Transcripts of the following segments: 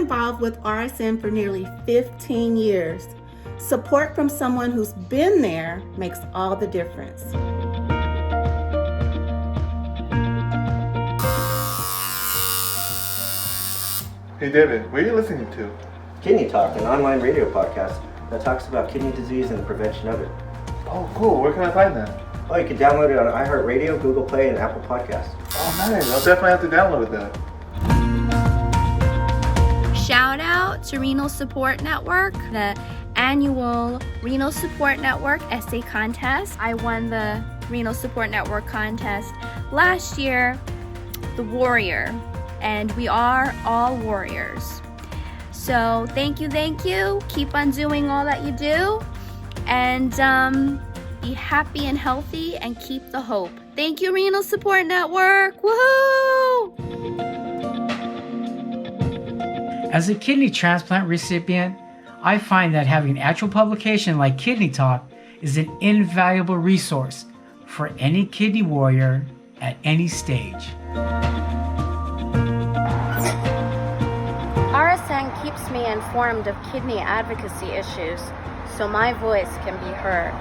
involved with RSN for nearly 15 years. Support from someone who's been there makes all the difference. Hey David, what are you listening to? Kidney Talk, an online radio podcast that talks about kidney disease and the prevention of it. Oh cool, where can I find that? Oh, you can download it on iHeartRadio, Google Play, and Apple Podcasts. Oh nice, I'll definitely have to download that. Shout out to Renal Support Network, the annual Renal Support Network essay contest. I won the Renal Support Network contest last year, the Warrior, and we are all warriors. So thank you. Keep on doing all that you do, and be happy and healthy and keep the hope. Thank you, Renal Support Network. Woohoo! As a kidney transplant recipient, I find that having an actual publication like Kidney Talk is an invaluable resource for any kidney warrior at any stage. RSN keeps me informed of kidney advocacy issues so my voice can be heard.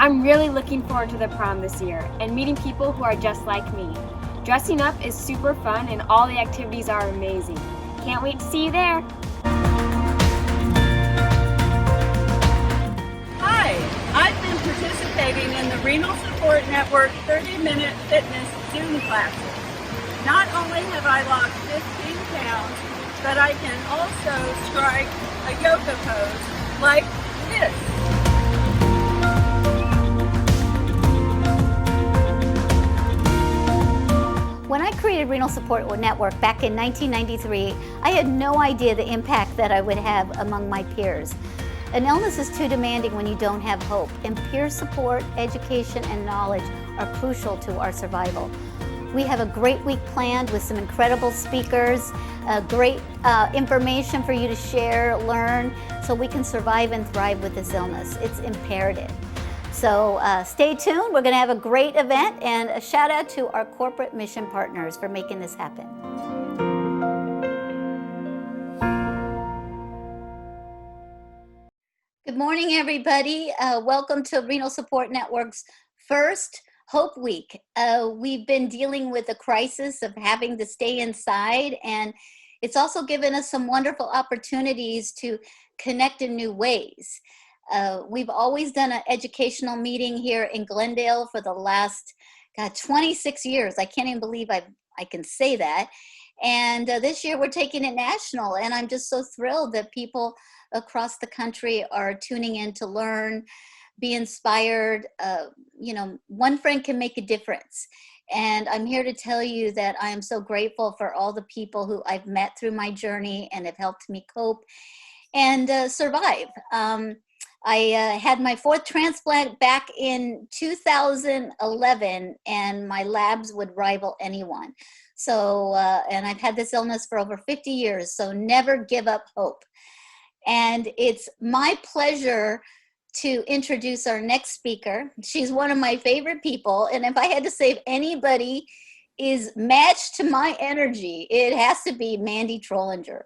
I'm really looking forward to the prom this year and meeting people who are just like me. Dressing up is super fun and all the activities are amazing. Can't wait to see you there. Hi, I've been participating in the Renal Support Network 30-minute fitness Zoom classes. Not only have I lost 15 pounds, but I can also strike a yoga pose like this. When I created Renal Support Network back in 1993, I had no idea the impact that I would have among my peers. An illness is too demanding when you don't have hope, and peer support, education, and knowledge are crucial to our survival. We have a great week planned with some incredible speakers, great information for you to share, learn, so we can survive and thrive with this illness. It's imperative. So stay tuned. We're going to have a great event, and a shout out to our corporate mission partners for making this happen. Good morning, everybody. Welcome to Renal Support Network's first Hope Week. We've been dealing with the crisis of having to stay inside, and it's also given us some wonderful opportunities to connect in new ways. We've always done an educational meeting here in Glendale for the last 26 years. I can't even believe I can say that. And this year we're taking it national, and I'm just so thrilled that people across the country are tuning in to learn, be inspired. One friend can make a difference. And I'm here to tell you that I am so grateful for all the people who I've met through my journey and have helped me cope and survive. I had my fourth transplant back in 2011, and my labs would rival anyone. So, and I've had this illness for over 50 years, so never give up hope. And it's my pleasure to introduce our next speaker. She's one of my favorite people, and if I had to say if anybody is matched to my energy, it has to be Mandy Trolinger.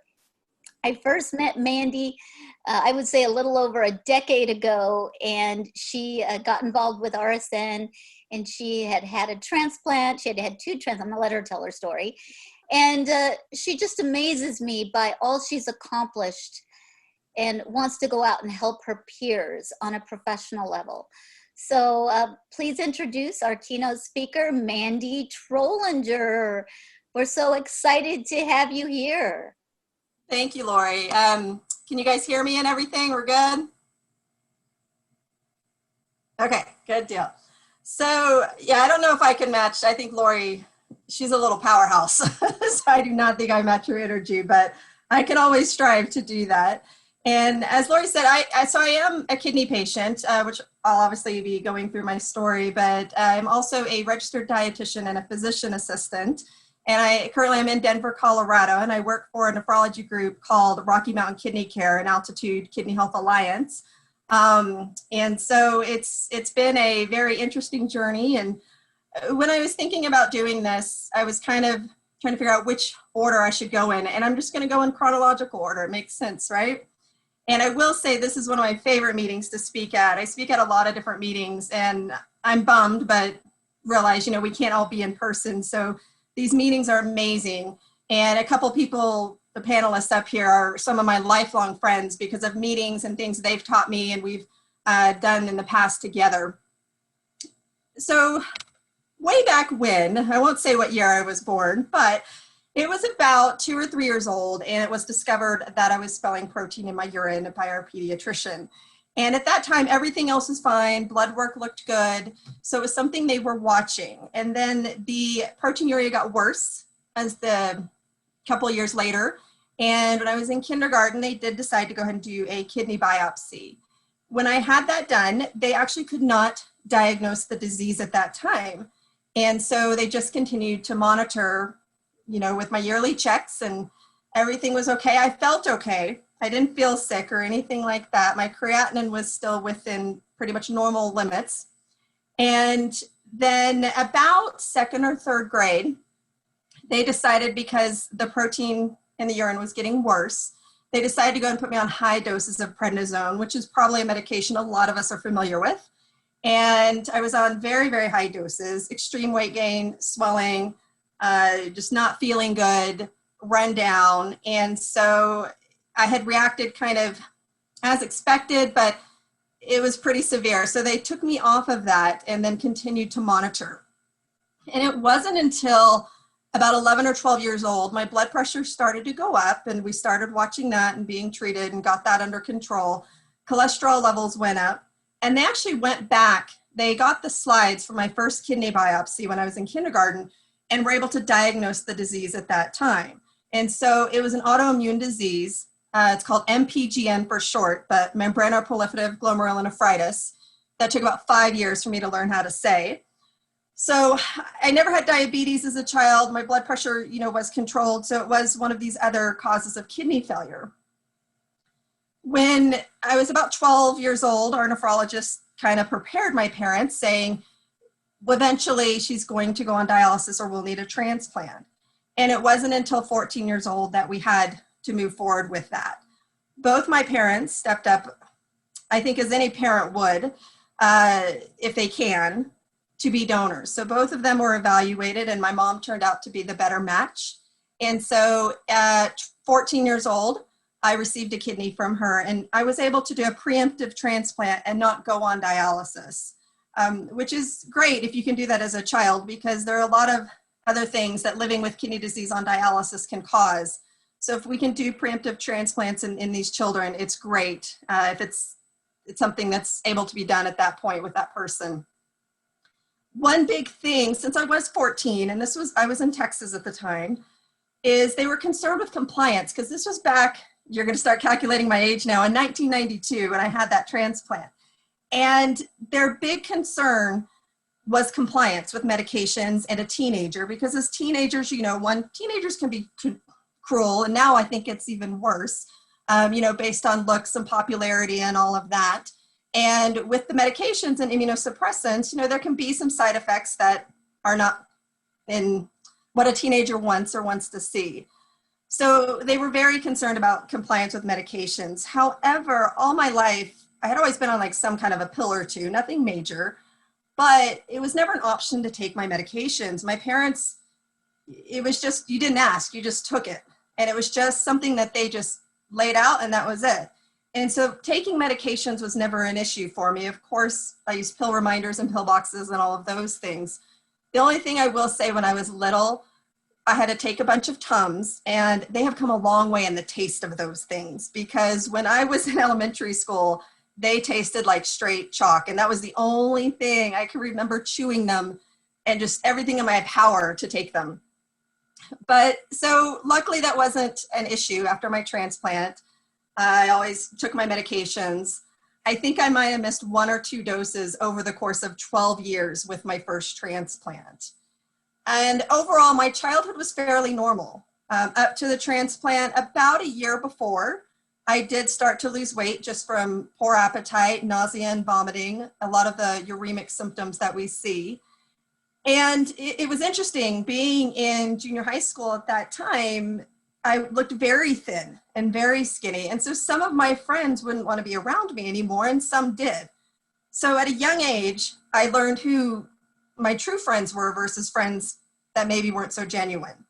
I first met Mandy, I would say a little over a decade ago, and she got involved with RSN, and she had had a transplant. She had had 2 transplants. I'm gonna let her tell her story. And she just amazes me by all she's accomplished and wants to go out and help her peers on a professional level. So please introduce our keynote speaker, Mandy Trolinger. We're so excited to have you here. Thank you, Lori. Can you guys hear me and everything? We're good? Okay, good deal. So yeah, I don't know if I can match. I think Lori, she's a little powerhouse. So I do not think I match her energy, but I can always strive to do that. And as Lori said, I am a kidney patient, which I'll obviously be going through my story, but I'm also a registered dietitian and a physician assistant. And I currently am in Denver, Colorado, and I work for a nephrology group called Rocky Mountain Kidney Care and Altitude Kidney Health Alliance. And so it's been a very interesting journey. And when I was thinking about doing this, I was kind of trying to figure out which order I should go in. And I'm just going to go in chronological order. It makes sense, right? And I will say this is one of my favorite meetings to speak at. I speak at a lot of different meetings, and I'm bummed, but realize, we can't all be in person. So these meetings are amazing. And a couple people, the panelists up here, are some of my lifelong friends because of meetings and things they've taught me and we've done in the past together. So way back when, I won't say what year I was born, but it was about 2 or 3 years old, and it was discovered that I was spelling protein in my urine by our pediatrician. And at that time, everything else was fine. Blood work looked good. So it was something they were watching. And then the proteinuria got worse as the couple of years later. And when I was in kindergarten, they did decide to go ahead and do a kidney biopsy. When I had that done, they actually could not diagnose the disease at that time. And so they just continued to monitor, with my yearly checks, and everything was okay. I felt okay. I didn't feel sick or anything like that. My creatinine was still within pretty much normal limits. And then about 2nd or 3rd grade, they decided, because the protein in the urine was getting worse, they decided to go and put me on high doses of prednisone, which is probably a medication a lot of us are familiar with. And I was on very, very high doses, extreme weight gain, swelling, just not feeling good, run down. And so I had reacted kind of as expected, but it was pretty severe. So they took me off of that and then continued to monitor. And it wasn't until about 11 or 12 years old, my blood pressure started to go up, and we started watching that and being treated and got that under control. Cholesterol levels went up, and they actually went back. They got the slides from my first kidney biopsy when I was in kindergarten and were able to diagnose the disease at that time. And so it was an autoimmune disease. It's called MPGN for short, but membranoproliferative glomerulonephritis. That took about 5 years for me to learn how to say. So I never had diabetes as a child. My blood pressure, was controlled. So it was one of these other causes of kidney failure. When I was about 12 years old, our nephrologist kind of prepared my parents, saying, well, eventually she's going to go on dialysis or will need a transplant. And it wasn't until 14 years old that we had to move forward with that. Both my parents stepped up, I think as any parent would, if they can, to be donors. So both of them were evaluated, and my mom turned out to be the better match. And so at 14 years old, I received a kidney from her, and I was able to do a preemptive transplant and not go on dialysis, which is great if you can do that as a child, because there are a lot of other things that living with kidney disease on dialysis can cause. So if we can do preemptive transplants in these children, it's great if it's something that's able to be done at that point with that person. One big thing, since I was 14, and I was in Texas at the time, is they were concerned with compliance, because this was back, you're going to start calculating my age now, in 1992 when I had that transplant. And their big concern was compliance with medications and a teenager, because as teenagers, teenagers can be cruel, and now I think it's even worse, based on looks and popularity and all of that. And with the medications and immunosuppressants, there can be some side effects that are not in what a teenager wants to see. So they were very concerned about compliance with medications. However, all my life, I had always been on some kind of a pill or two, nothing major, but it was never an option to take my medications. My parents, it was just, you didn't ask, you just took it. And it was just something that they just laid out, and that was it. And so taking medications was never an issue for me. Of course, I used pill reminders and pill boxes and all of those things. The only thing I will say, when I was little, I had to take a bunch of Tums, and they have come a long way in the taste of those things, because when I was in elementary school, they tasted like straight chalk. And that was the only thing I can remember chewing them, and just everything in my power to take them. But so luckily that wasn't an issue after my transplant. I always took my medications. I think I might have missed 1 or 2 doses over the course of 12 years with my first transplant. And overall, my childhood was fairly normal. Up to the transplant, about a year before, I did start to lose weight just from poor appetite, nausea and vomiting, a lot of the uremic symptoms that we see. And it was interesting being in junior high school at that time. I looked very thin and very skinny. And so some of my friends wouldn't want to be around me anymore, and some did. So at a young age, I learned who my true friends were versus friends that maybe weren't so genuine.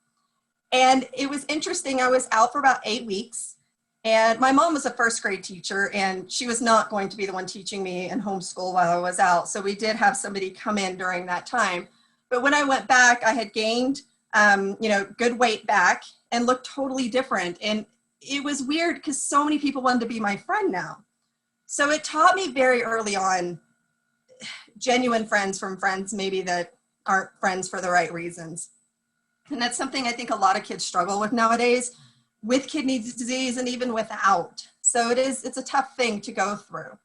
And it was interesting. I was out for about 8 weeks, and my mom was a first grade teacher, and she was not going to be the one teaching me in homeschool while I was out. So we did have somebody come in during that time. But when I went back, I had gained, good weight back and looked totally different. And it was weird because so many people wanted to be my friend now. So it taught me very early on genuine friends from friends maybe that aren't friends for the right reasons. And that's something I think a lot of kids struggle with nowadays, with kidney disease and even without. So it's a tough thing to go through.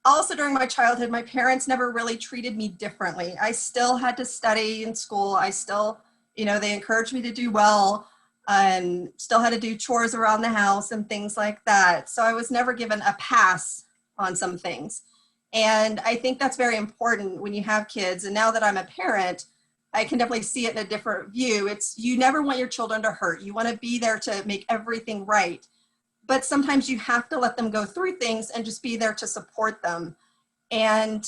Also, during my childhood, my parents never really treated me differently. I still had to study in school. I still, they encouraged me to do well, and still had to do chores around the house and things like that. So I was never given a pass on some things. And I think that's very important when you have kids. And now that I'm a parent, I can definitely see it in a different view. You never want your children to hurt. You want to be there to make everything right. But sometimes you have to let them go through things and just be there to support them. And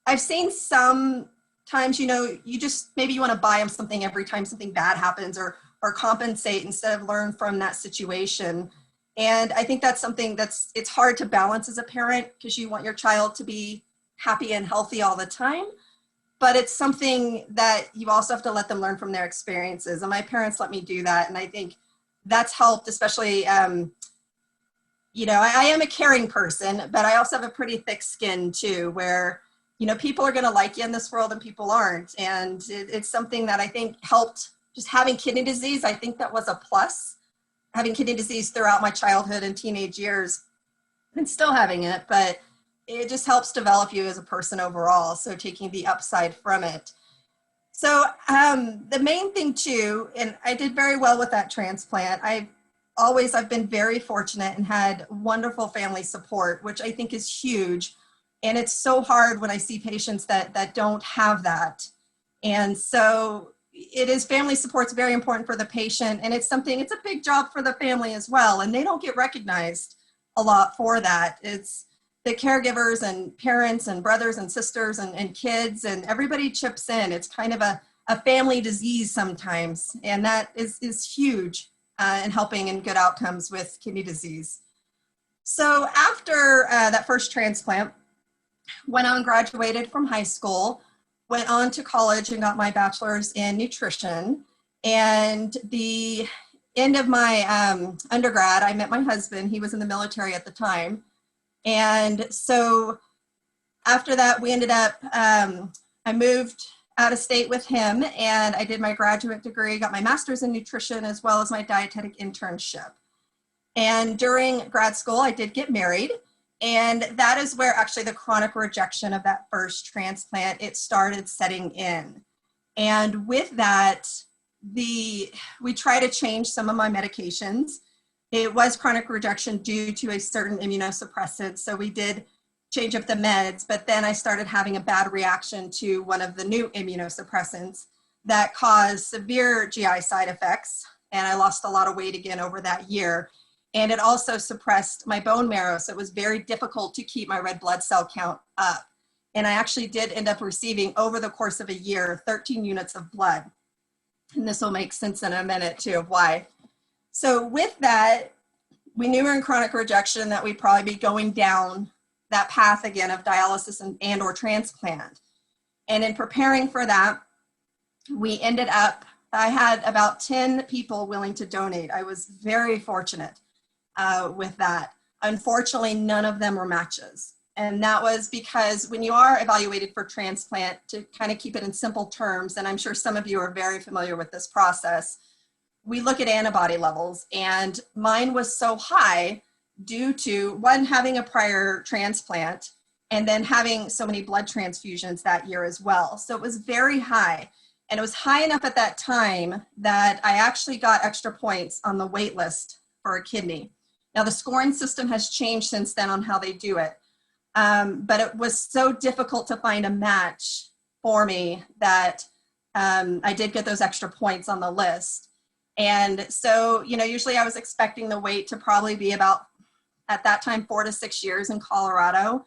I've seen sometimes, you just, maybe you want to buy them something every time something bad happens, or compensate instead of learn from that situation. And I think that's something it's hard to balance as a parent, because you want your child to be happy and healthy all the time. But it's something that you also have to let them learn from their experiences. And my parents let me do that. And I think that's helped, especially, I am a caring person, but I also have a pretty thick skin too, where, people are going to like you in this world and people aren't. And it's something that I think helped. Just having kidney disease, I think that was a plus. Having kidney disease throughout my childhood and teenage years, and still having it, but it just helps develop you as a person overall. So taking the upside from it. So the main thing too, and I did very well with that transplant. I've been very fortunate and had wonderful family support, which I think is huge. And it's so hard when I see patients that don't have that. And so family support's very important for the patient, and it's a big job for the family as well. And they don't get recognized a lot for that. It's the caregivers and parents and brothers and sisters and kids, and everybody chips in. It's kind of a family disease sometimes, and that is huge in helping in good outcomes with kidney disease. So after that first transplant, went on, graduated from high school, went on to college and got my bachelor's in nutrition. And the end of my undergrad, I met my husband. He was in the military at the time. And so after that, we ended up, I moved out of state with him, and I did my graduate degree, got my master's in nutrition, as well as my dietetic internship. And during grad school, I did get married. And that is where actually the chronic rejection of that first transplant, it started setting in. And with that, we try to change some of my medications. It was chronic rejection due to a certain immunosuppressant. So we did change up the meds, but then I started having a bad reaction to one of the new immunosuppressants that caused severe GI side effects. And I lost a lot of weight again over that year. And it also suppressed my bone marrow. So it was very difficult to keep my red blood cell count up. And I actually did end up receiving, over the course of a year, 13 units of blood. And this will make sense in a minute too of why. So with that, we knew we were in chronic rejection, that we'd probably be going down that path again of dialysis and or transplant. And in preparing for that, we ended up, I had about 10 people willing to donate. I was very fortunate with that. Unfortunately, none of them were matches. And that was because when you are evaluated for transplant, to kind of keep it in simple terms, and I'm sure some of you are very familiar with this process, we look at antibody levels, and mine was so high due to, one, having a prior transplant, and then having so many blood transfusions that year as well. So it was very high. And it was high enough at that time that I actually got extra points on the wait list for a kidney. Now the scoring system has changed since then on how they do it. But it was so difficult to find a match for me that I did get those extra points on the list. And so, usually I was expecting the wait to probably be about, at that time, 4 to 6 years in Colorado.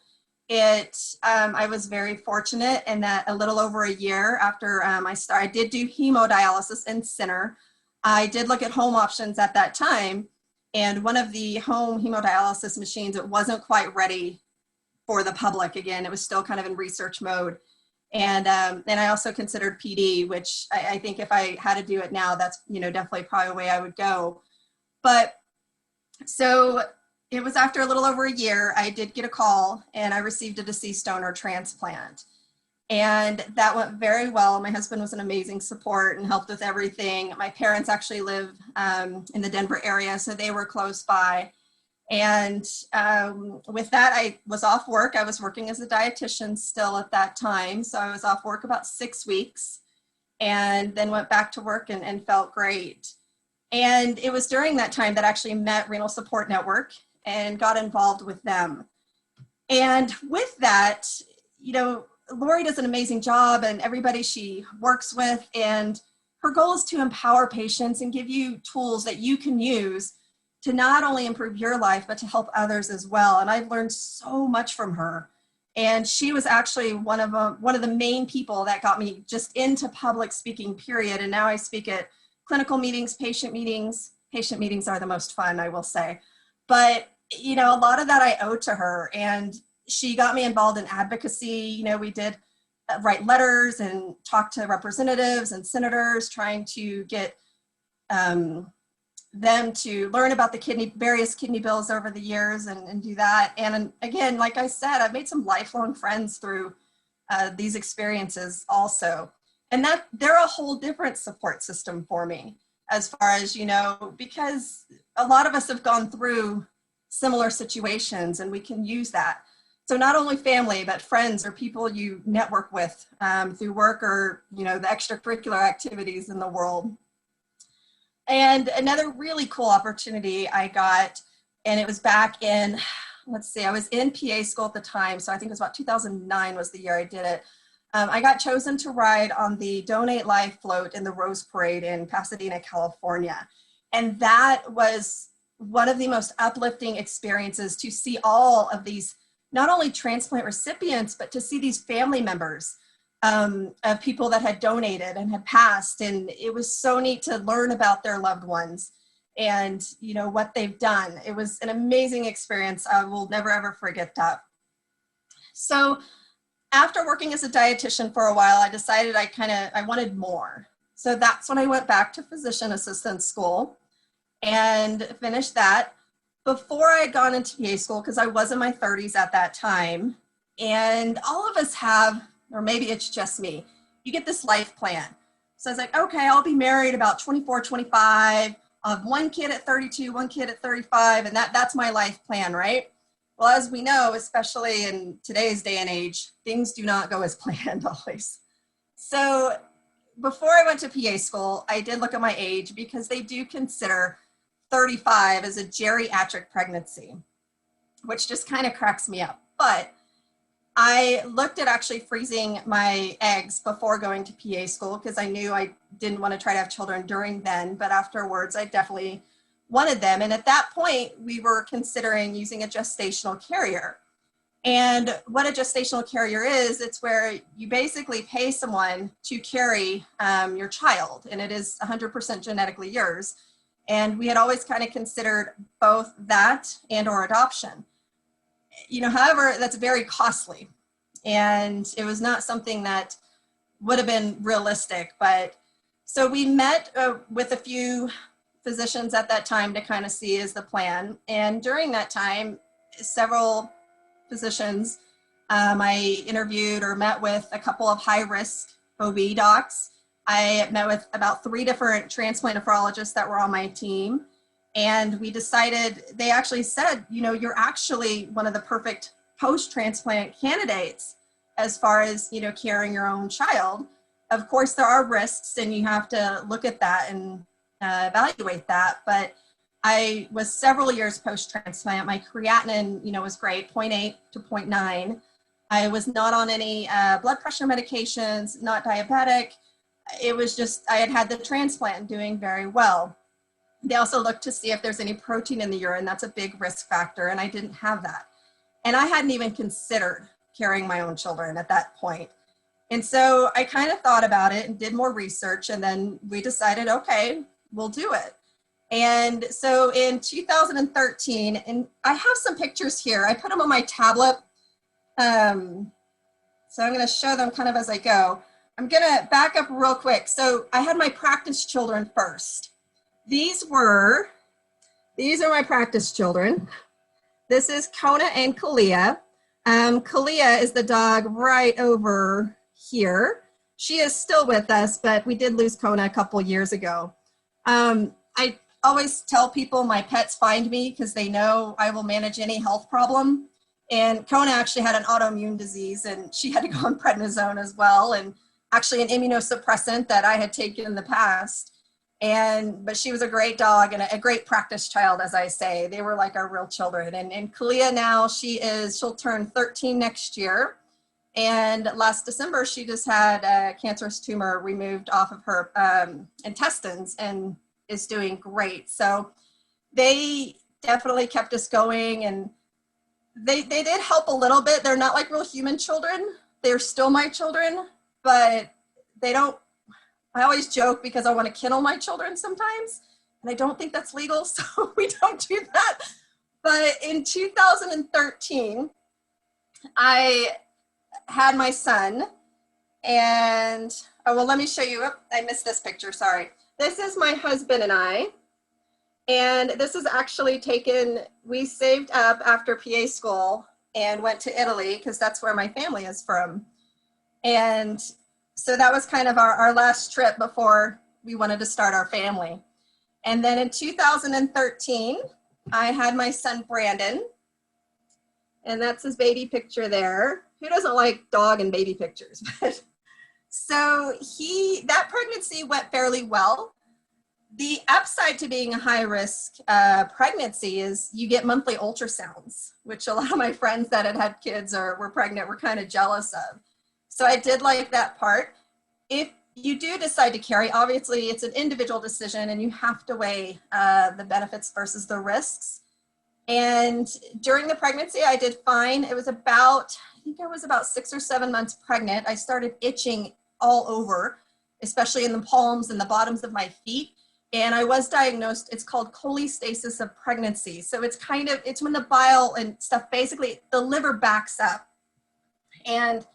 I was very fortunate in that a little over a year after I did do hemodialysis in center. I did look at home options at that time. And one of the home hemodialysis machines, it wasn't quite ready for the public. Again, it was still kind of in research mode. And I also considered PD, which I think if I had to do it now, that's, definitely probably the way I would go. But so it was after a little over a year, I did get a call and I received a deceased donor transplant. And that went very well. My husband was an amazing support and helped with everything. My parents actually live in the Denver area, so they were close by. And with that, I was off work. I was working as a dietitian still at that time. So I was off work about 6 weeks and then went back to work and felt great. And it was during that time that I actually met Renal Support Network and got involved with them. And with that, Lori does an amazing job and everybody she works with, and her goal is to empower patients and give you tools that you can use to not only improve your life, but to help others as well. And I've learned so much from her. And she was actually one of the main people that got me just into public speaking, period. And now I speak at clinical meetings, patient meetings. Patient meetings are the most fun, I will say. But, a lot of that I owe to her. And she got me involved in advocacy. We did write letters and talk to representatives and senators trying to get them to learn about the various kidney bills over the years and do that. And again, like I said, I've made some lifelong friends through these experiences also. And that they're a whole different support system for me as far as, because a lot of us have gone through similar situations and we can use that. So not only family, but friends or people you network with through work or, the extracurricular activities in the world. And another really cool opportunity I got, and it was back in, I was in PA school at the time. So I think it was about 2009 was the year I did it. I got chosen to ride on the Donate Life float in the Rose Parade in Pasadena, California. And that was one of the most uplifting experiences to see all of these, not only transplant recipients, but to see these family members of people that had donated and had passed. And it was so neat to learn about their loved ones and, what they've done. It was an amazing experience. I will never, ever forget that. So after working as a dietitian for a while, I decided I wanted more. So that's when I went back to physician assistant school and finished that. Before I had gone into PA school, because I was in my 30s at that time, and all of us have, or maybe it's just me, you get this life plan. So I was like, okay, I'll be married about 24, 25, I'll have one kid at 32, one kid at 35, and that's my life plan, right? Well, as we know, especially in today's day and age, things do not go as planned always. So before I went to PA school, I did look at my age because they do consider 35 as a geriatric pregnancy, which just kind of cracks me up. But I looked at actually freezing my eggs before going to PA school because I knew I didn't want to try to have children during then, but afterwards I definitely wanted them. And at that point, we were considering using a gestational carrier. And what a gestational carrier is, it's where you basically pay someone to carry your child, and it is 100% genetically yours. And we had always kind of considered both that and or adoption. However, that's very costly. And it was not something that would have been realistic. But so we met with a few physicians at that time to kind of see is the plan. And during that time, several physicians, I interviewed or met with a couple of high-risk OB docs. I met with about 3 different transplant nephrologists that were on my team. And we decided, they actually said, you're actually one of the perfect post-transplant candidates as far as, carrying your own child. Of course, there are risks and you have to look at that and evaluate that. But I was several years post-transplant. My creatinine, was great, zero 0.8 to 0.9. I was not on any blood pressure medications, not diabetic. It was just, I had had the transplant, doing very well. They also looked to see if there's any protein in the urine. That's a big risk factor, and I didn't have that. And I hadn't even considered carrying my own children at that point. And so I kind of thought about it and did more research, and then we decided, okay, we'll do it. And so in 2013, and I have some pictures here. I put them on my tablet. So I'm going to show them kind of as I go. I'm going to back up real quick. So I had my practice children first. These are my practice children. This is Kona and Kalia. Kalia is the dog right over here. She is still with us, but we did lose Kona a couple years ago. I always tell people my pets find me because they know I will manage any health problem. And Kona actually had an autoimmune disease, and she had to go on prednisone as well, and actually an immunosuppressant that I had taken in the past. But she was a great dog and a great practice child, as I say. They were like our real children. And Kalia now, she'll turn 13 next year. And last December, she just had a cancerous tumor removed off of her intestines and is doing great. So they definitely kept us going, and they did help a little bit. They're not like real human children. They're still my children, but they don't, I always joke because I want to kennel my children sometimes, and I don't think that's legal, so we don't do that. But in 2013, I had my son, and, let me show you. Oh, I missed this picture, sorry. This is my husband and I, and this is actually taken, we saved up after PA school and went to Italy because that's where my family is from. And so that was kind of our last trip before we wanted to start our family. And then in 2013, I had my son Brandon, and that's his baby picture there. Who doesn't like dog and baby pictures? So that pregnancy went fairly well. The upside to being a high-risk pregnancy is you get monthly ultrasounds, which a lot of my friends that had had kids or were pregnant were kind of jealous of. So I did like that part. If you do decide to carry, obviously it's an individual decision, and you have to weigh the benefits versus the risks. And during the pregnancy, I did fine. It was I think I was about 6 or 7 months pregnant. I started itching all over, especially in the palms and the bottoms of my feet. And I was diagnosed, it's called cholestasis of pregnancy. So it's when the bile and stuff, basically the liver backs up. And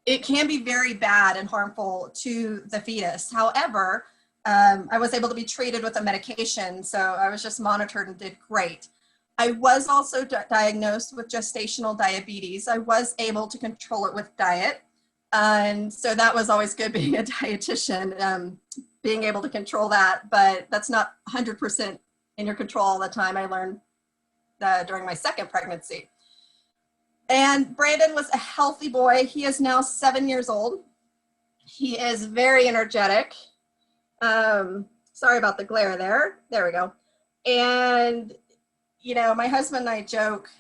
it can be very bad and harmful to the fetus. However, I was able to be treated with a medication. So I was just monitored and did great. I was also diagnosed with gestational diabetes. I was able to control it with diet. And so that was always good being a dietitian, being able to control that, but that's not 100% in your control all the time. I learned during my second pregnancy. And Brandon was a healthy boy. He is now 7 years old. He is very energetic. Sorry about the glare there. There we go. And, my husband and I joke,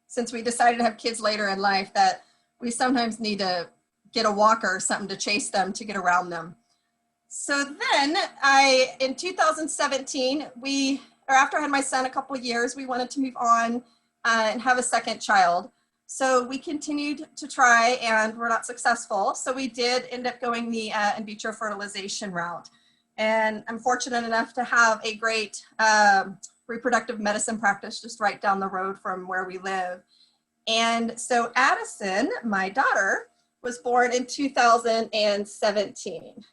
since we decided to have kids later in life, that we sometimes need to get a walker or something to chase them to get around them. So then in 2017, after I had my son a couple years, we wanted to move on and have a second child. So we continued to try, and we're not successful. So we did end up going the in vitro fertilization route. And I'm fortunate enough to have a great reproductive medicine practice just right down the road from where we live. And so Addison, my daughter, was born in 2017.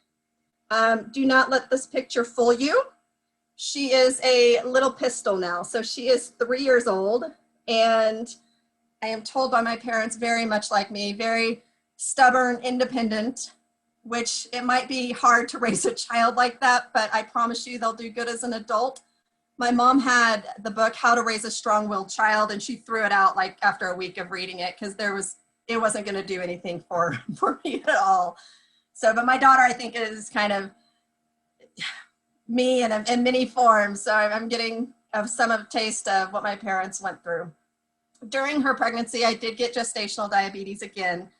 Do not let this picture fool you. She is a little pistol now. So she is 3 years old, and I am told by my parents, very much like me, very stubborn, independent, which it might be hard to raise a child like that, but I promise you they'll do good as an adult. My mom had the book, How to Raise a Strong-Willed Child, and she threw it out like after a week of reading it because it wasn't going to do anything for me at all. So, but my daughter, I think, is kind of me in many forms. So I'm getting of some of taste of what my parents went through. During her pregnancy, I did get gestational diabetes again.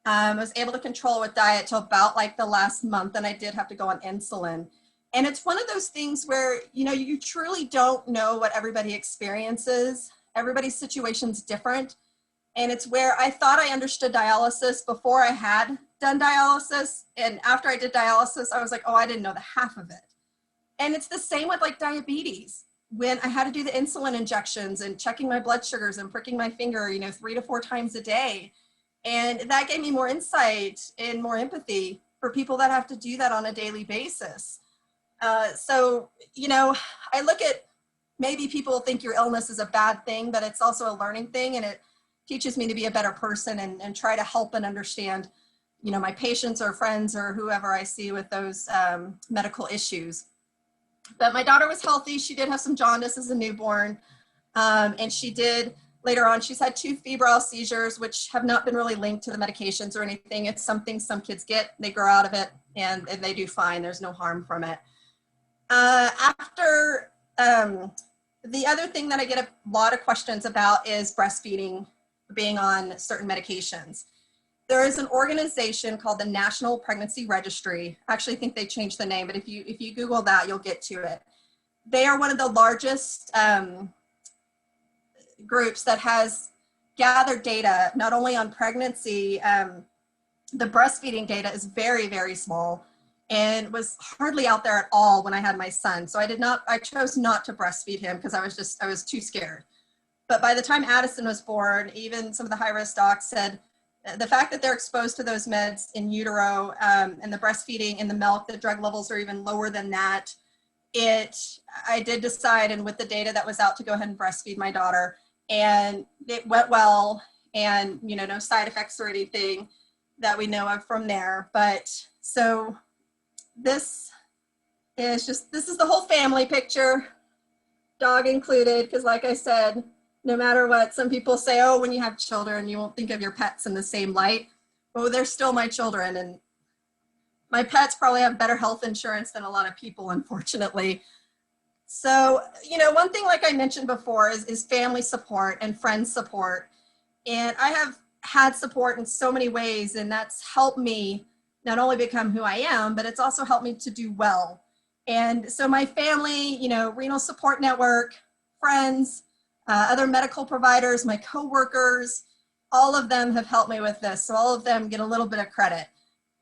I was able to control with diet till about like the last month, and I did have to go on insulin. And it's one of those things where, you know, you truly don't know what everybody experiences. Everybody's situation's different. And it's where I thought I understood dialysis before I had done dialysis. And after I did dialysis, I was like, oh, I didn't know the half of it. And it's the same with like diabetes. When I had to do the insulin injections and checking my blood sugars and pricking my finger, you know, 3 to 4 times a day. And that gave me more insight and more empathy for people that have to do that on a daily basis. So, you know, I look at, maybe people think your illness is a bad thing, but it's also a learning thing. And it teaches me to be a better person and try to help and understand, you know, my patients or friends or whoever I see with those medical issues. But my daughter was healthy. She did have some jaundice as a newborn. And she did, later on, she's had 2 febrile seizures, which have not been really linked to the medications or anything. It's something some kids get, they grow out of it, and they do fine. There's no harm from it. The other thing that I get a lot of questions about is breastfeeding, being on certain medications. There is an organization called the National Pregnancy Registry. I actually think they changed the name, but if you Google that, you'll get to it. They are one of the largest groups that has gathered data, not only on pregnancy. The breastfeeding data is very, very small and was hardly out there at all when I had my son. So I chose not to breastfeed him because I was too scared. But by the time Addison was born, even some of the high-risk docs said the fact that they're exposed to those meds in utero and the breastfeeding in the milk, the drug levels are even lower than that. I did decide, and with the data that was out, to go ahead and breastfeed my daughter, and it went well, and, you know, no side effects or anything that we know of from there. But so this is the whole family picture, dog included, because like I said, no matter what, some people say, oh, when you have children, you won't think of your pets in the same light. Oh, they're still my children, and my pets probably have better health insurance than a lot of people, unfortunately. So, you know, one thing, like I mentioned before, is family support and friend support. And I have had support in so many ways, and that's helped me not only become who I am, but it's also helped me to do well. And so my family, you know, Renal Support Network, friends, other medical providers, my coworkers, all of them have helped me with this. So all of them get a little bit of credit.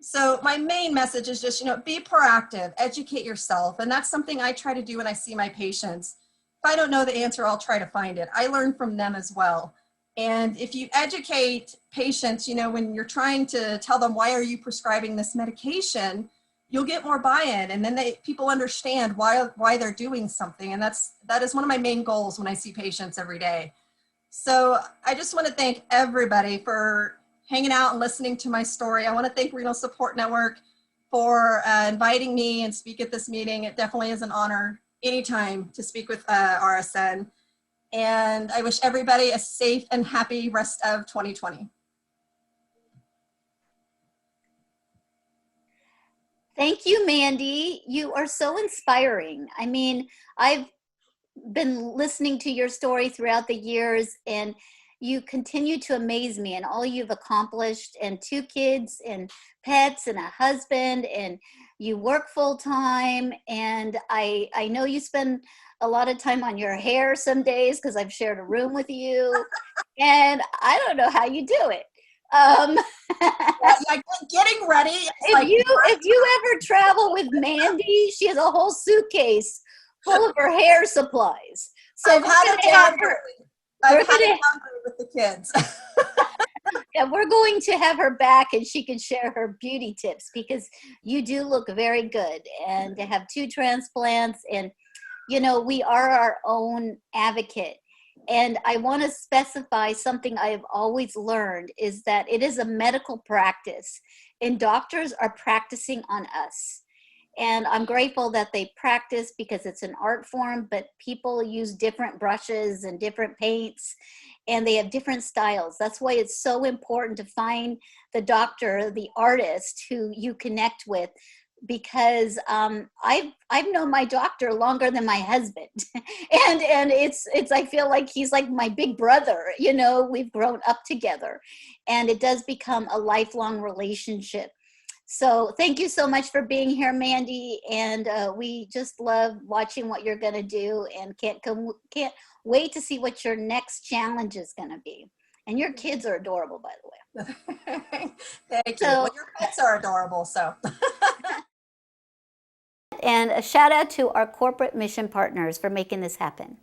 So my main message is just, you know, be proactive, educate yourself. And that's something I try to do when I see my patients. If I don't know the answer, I'll try to find it. I learn from them as well. And if you educate patients, you know, when you're trying to tell them, why are you prescribing this medication, you'll get more buy-in, and then people understand why they're doing something. And that is one of my main goals when I see patients every day. So I just want to thank everybody for hanging out and listening to my story. I want to thank Renal Support Network for inviting me and speak at this meeting. It definitely is an honor anytime to speak with RSN. And I wish everybody a safe and happy rest of 2020. Thank you, Mandy. You are so inspiring. I mean, I've been listening to your story throughout the years, and you continue to amaze me, and all you've accomplished, and 2 kids and pets and a husband, and you work full time. And I know you spend a lot of time on your hair some days, because I've shared a room with you, and I don't know how you do it. Getting ready. If you ever travel with Mandy, she has a whole suitcase full of her hair supplies. So I've had it downgrade with the kids. Yeah, we're going to have her back, and she can share her beauty tips, because you do look very good. And to have 2 transplants, and, you know, we are our own advocate. And I want to specify something I have always learned, is that it is a medical practice, and doctors are practicing on us. And I'm grateful that they practice, because it's an art form, but people use different brushes and different paints, and they have different styles. That's why it's so important to find the doctor, the artist who you connect with, because I've known my doctor longer than my husband, and it's I feel like he's like my big brother. You know, we've grown up together, and it does become a lifelong relationship. So thank you so much for being here, Mandy, and we just love watching what you're going to do, and can't wait to see what your next challenge is going to be. And your kids are adorable, by the way. Thank you. So- Well, your pets are adorable, so. And a shout out to our corporate mission partners for making this happen.